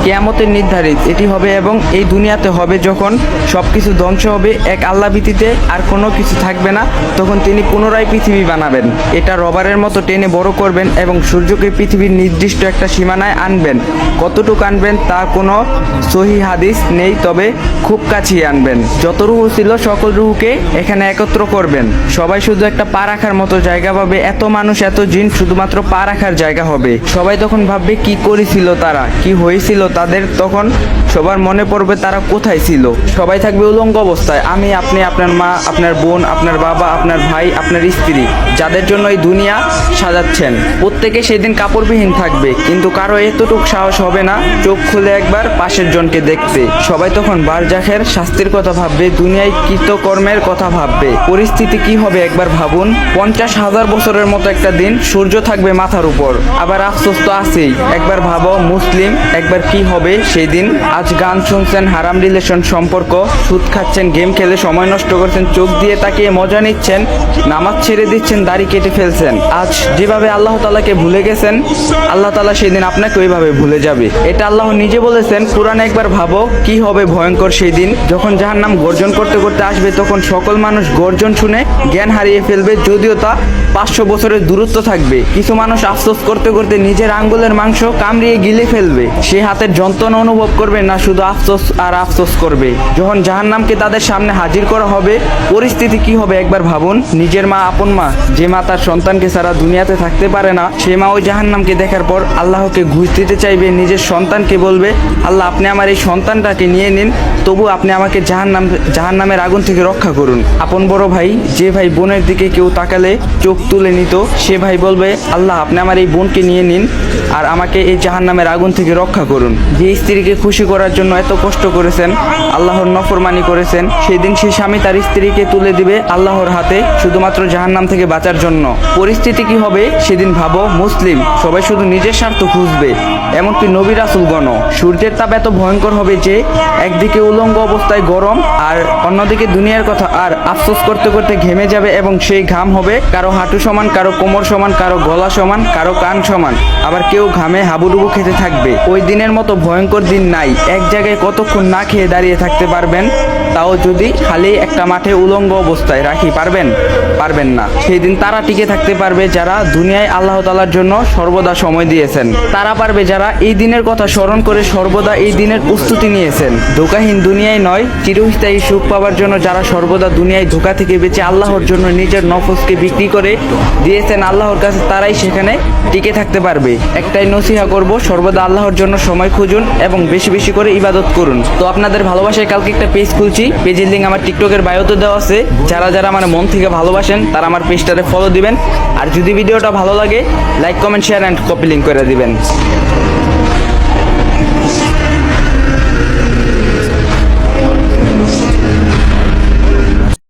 কিয়ামতের নির্ধারিত এটি হবে এবং এই দুনিয়াতে হবে যখন সবকিছু ধ্বংস হবে, এক আল্লাহ ব্যতীত আর কোনো কিছু থাকবে না, তখন তিনি পুনরায় পৃথিবী বানাবেন। এটা রবারের মতো টেনে বড় করবেন এবং সূর্যকে পৃথিবীর নির্দিষ্ট একটা সীমানায় আনবেন। কতটুকু আনবেন তা কোনো সহি হাদিস নেই, তবে খুব কাছেই আনবেন। যত রুহ ছিল সকল রুহকে এখানে একত্র করবেন। সবাই শুধু একটা পা রাখার মতো জায়গা পাবে। এত মানুষ এত জিন শুধুমাত্র পা রাখার জায়গা হবে। সবাই তখন ভাববে কি করেছিল তারা, কি হয়েছিল তাদের। তখন সবার মনে পড়বে তারা কোথায় ছিল। সবাই থাকবে উলঙ্গ অবস্থায়, আমি, আপনি, আপনার মা, আপনার বোন, আপনার বাবা, আপনার ভাই, আপনার স্ত্রী, যাদের জন্য এই দুনিয়া সাজাচ্ছেন। প্রত্যেকে সেদিন কাপড়বিহীন থাকবে, কিন্তু কারো এতটুকু সাহস হবে না চোখ খুলে একবার পাশের জনকে দেখতে। সবাই তখন বারজাখের শাস্তির কথা ভাববে, দুনিয়ায় কৃতকর্মের কথা ভাববে। পরিস্থিতি কি হবে একবার ভাবুন। 50,000 বছরের মতো একটা দিন, সূর্য থাকবে মাথার উপর। আবার আফসোস তো আছেই। একবার ভাবো মুসলিম, একবার কি হবে সেই দিন। আজ গান শুনছেন, হারাম রিলেশন সম্পর্ক, সুদ খাচ্ছেন, গেম খেলে সময় নষ্ট করছেন, চোখ দিয়ে তাকিয়ে মজা নিচ্ছেন, নামাজ ছেড়ে দিচ্ছেন, দাড়ি কেটে ফেলছেন। আজ যেভাবে আল্লাহ তাআলাকে ভুলে গেছেন, আল্লাহ তাআলা সেদিন আপনাকে ওইভাবে ভুলে যাবে। এটা আল্লাহ নিজে বলেছেন কোরআনে। একবার ভাবো কি হবে ভয়ঙ্কর সেই দিন, যখন জাহান্নাম গর্জন করতে করতে আসবে। তখন সকল মানুষ গর্জন শুনে জ্ঞান হারিয়ে ফেলবে, যদিও তা 500 বছরের দূরত্ব থাকবে। কিছু মানুষ আফসোস করতে করতে নিজের আঙ্গুলের মাংস কামড়িয়ে গিলে ফেলবে। সে হাতের যন্ত্রণা অনুভব করবে না, শুধু আফসোস আর আফসোস করবে। যখন জাহান্নামকে তাদের সামনে হাজির করা হবে, পরিস্থিতি কি হবে একবার ভাবুন। নিজের মা, আপন মা, যে মা তার সন্তানকে ছাড়া দুনিয়াতে থাকতে পারে না, সে মা ওই জাহান্নামকে দেখার পর আল্লাহকে ঘুষ দিতে চাইবে। নিজের সন্তানকে বলবে, আল্লাহ আপনি আমার এই সন্তানটাকে নিয়ে নিন, তবু আপনি আমাকে জাহান্নামের আগুন থেকে রক্ষা করুন। আপন বড় ভাই, যে ভাই বোনের দিকে কেউ তাকালে চোখ তুলে নিত, সে ভাই বলবে, আল্লাহ আপনি আমার এই বোনকে নিয়ে নিন আর আমাকে এই জাহান্নামের আগুন থেকে রক্ষা করুন। যে স্ত্রীকে খুশি করার জন্য এত কষ্ট করেছেন, আল্লাহর নফরমানি করেছেন, সেই দিন সেই স্বামী তার স্ত্রীকে তুলে দিবে আল্লাহর হাতে, শুধুমাত্র জাহান্নাম থেকে বাঁচার জন্য। পরিস্থিতি কি হবে সেদিন ভাবো। মুসলিম সবাই শুধু নিজের স্বার্থ খুঁজবে, এমনকি নবী রাসূলগণ। সূর্যের তাপ এত ভয়ঙ্কর হবে যে একদিকে উলঙ্গ অবস্থায় গরম আর অন্যদিকে দুনিয়ার কথা আর আফসোস করতে করতে ঘেমে যাবে, এবং সেই ঘাম হবে কারো হাঁটু সমান, কারো কোমর সমান, কারো গলা সমান, কারো কান সমান। আবার কেউ ঘামে হাবুডুবু খেতে থাকবে। ওই দিনের মতো ভয়ঙ্কর দিন নাই। এক জায়গায় কতক্ষণ না খেয়ে দাঁড়িয়ে থাকতে পারবেন, তাও যদি খালি একটা মাঠে উলঙ্গ অবস্থায় রাখি, পারবেন না। সেই দিন তারা টিকে থাকতে পারবে যারা দুনিয়ায় আল্লাহ তাআলার জন্য সর্বদা সময় দিয়েছেন। তারা পারবে যারা এই দিনের কথা স্মরণ করে সর্বদা এই দিনের প্রস্তুতি নিয়েছেন। ধোকাহীন দুনিয়ায় নয়, চিরস্থায়ী সুখ পাওয়ার জন্য যারা সর্বদা দুনিয়ায় ধোকা থেকে বেঁচে আল্লাহর জন্য নিজের নফসকে বিক্রি করে দিয়েছেন আল্লাহর কাছে, তারাই সেখানে টিকে থাকতে পারবে। একটাই নসিহা করব, সর্বদা আল্লাহর জন্য সময় খুঁজুন এবং বেশি বেশি করে ইবাদত করুন। তো আপনাদের ভালোবাসায় কালকে একটা পেজ খুলছি, পেজের লিঙ্ক আমার টিকটকের বায়োতে দেওয়া আছে। যারা যারা আমার মন থেকে ভালোবাসেন তারা আমার পেজটারে ফলো দিবেন, আর যদি ভিডিওটা ভালো লাগে like, comment, share and copy link করে দিবেন।